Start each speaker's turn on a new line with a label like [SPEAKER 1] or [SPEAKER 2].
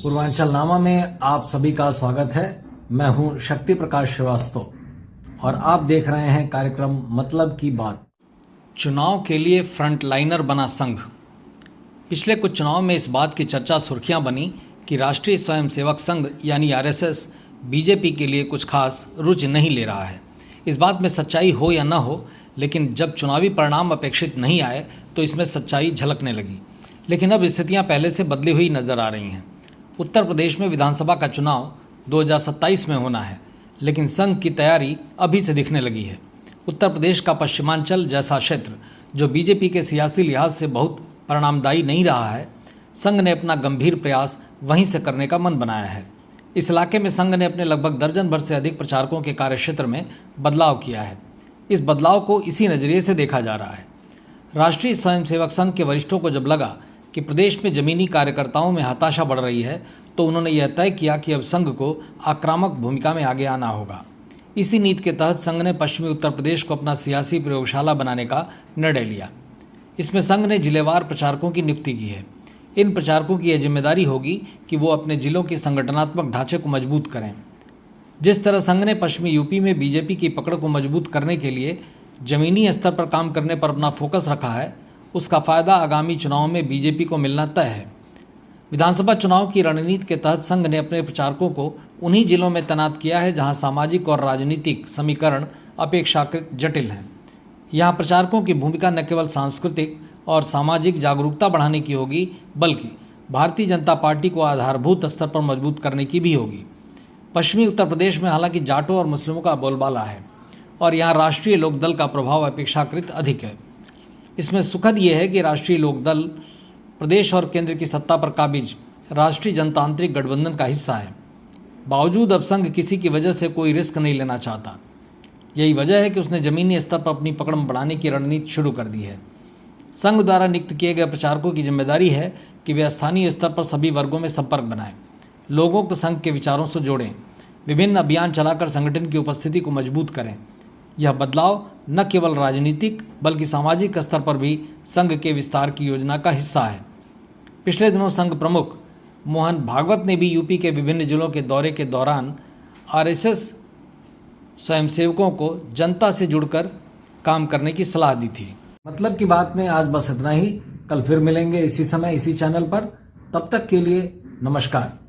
[SPEAKER 1] पूर्वांचल नामा में आप सभी का स्वागत है। मैं हूं शक्ति प्रकाश श्रीवास्तव और आप देख रहे हैं कार्यक्रम मतलब की बात।
[SPEAKER 2] चुनाव के लिए फ्रंटलाइनर बना संघ। पिछले कुछ चुनाव में इस बात की चर्चा सुर्खियां बनी कि राष्ट्रीय स्वयंसेवक संघ यानी आरएसएस बीजेपी के लिए कुछ खास रुचि नहीं ले रहा है। इस बात में सच्चाई हो या न हो, लेकिन जब चुनावी परिणाम अपेक्षित नहीं आए तो इसमें सच्चाई झलकने लगी। लेकिन अब स्थितियां पहले से बदली हुई नजर आ रही हैं। उत्तर प्रदेश में विधानसभा का चुनाव 2027 में होना है, लेकिन संघ की तैयारी अभी से दिखने लगी है। उत्तर प्रदेश का पश्चिमांचल जैसा क्षेत्र, जो बीजेपी के सियासी लिहाज से बहुत परिणामदायी नहीं रहा है, संघ ने अपना गंभीर प्रयास वहीं से करने का मन बनाया है। इस इलाके में संघ ने अपने लगभग दर्जन भर से अधिक प्रचारकों के कार्यक्षेत्र में बदलाव किया है। इस बदलाव को इसी नज़रिए से देखा जा रहा है। राष्ट्रीय स्वयंसेवक संघ के वरिष्ठों को जब लगा कि प्रदेश में जमीनी कार्यकर्ताओं में हताशा बढ़ रही है, तो उन्होंने यह तय किया कि अब संघ को आक्रामक भूमिका में आगे आना होगा। इसी नीति के तहत संघ ने पश्चिमी उत्तर प्रदेश को अपना सियासी प्रयोगशाला बनाने का निर्णय लिया। इसमें संघ ने जिलेवार प्रचारकों की नियुक्ति की है। इन प्रचारकों की यह जिम्मेदारी होगी कि वो अपने जिलों के संगठनात्मक ढांचे को मजबूत करें। जिस तरह संघ ने पश्चिमी यूपी में बीजेपी की पकड़ को मजबूत करने के लिए जमीनी स्तर पर काम करने पर अपना फोकस रखा है, उसका फायदा आगामी चुनाव में बीजेपी को मिलना तय है। विधानसभा चुनाव की रणनीति के तहत संघ ने अपने प्रचारकों को उन्हीं जिलों में तैनात किया है जहां सामाजिक और राजनीतिक समीकरण अपेक्षाकृत जटिल हैं। यहां प्रचारकों की भूमिका न केवल सांस्कृतिक और सामाजिक जागरूकता बढ़ाने की होगी, बल्कि भारतीय जनता पार्टी को आधारभूत स्तर पर मजबूत करने की भी होगी। पश्चिमी उत्तर प्रदेश में हालांकि जाटों और मुस्लिमों का बोलबाला है और यहाँ राष्ट्रीय लोकदल का प्रभाव अपेक्षाकृत अधिक है। इसमें सुखद यह है कि राष्ट्रीय लोकदल प्रदेश और केंद्र की सत्ता पर काबिज राष्ट्रीय जनतांत्रिक गठबंधन का हिस्सा है। बावजूद अब संघ किसी की वजह से कोई रिस्क नहीं लेना चाहता। यही वजह है कि उसने जमीनी स्तर पर अपनी पकड़ बढ़ाने की रणनीति शुरू कर दी है। संघ द्वारा नियुक्त किए गए प्रचारकों की जिम्मेदारी है कि वे स्थानीय स्तर पर सभी वर्गों में संपर्क बनाएं, लोगों को संघ के विचारों से जोड़ें, विभिन्न अभियान चलाकर संगठन की उपस्थिति को मजबूत करें। यह बदलाव न केवल राजनीतिक बल्कि सामाजिक स्तर पर भी संघ के विस्तार की योजना का हिस्सा है। पिछले दिनों संघ प्रमुख मोहन भागवत ने भी यूपी के विभिन्न जिलों के दौरे के दौरान आरएसएस स्वयंसेवकों को जनता से जुड़कर काम करने की सलाह दी थी।
[SPEAKER 1] मतलब की बात में आज बस इतना ही। कल फिर मिलेंगे इसी समय इसी चैनल पर। तब तक के लिए नमस्कार।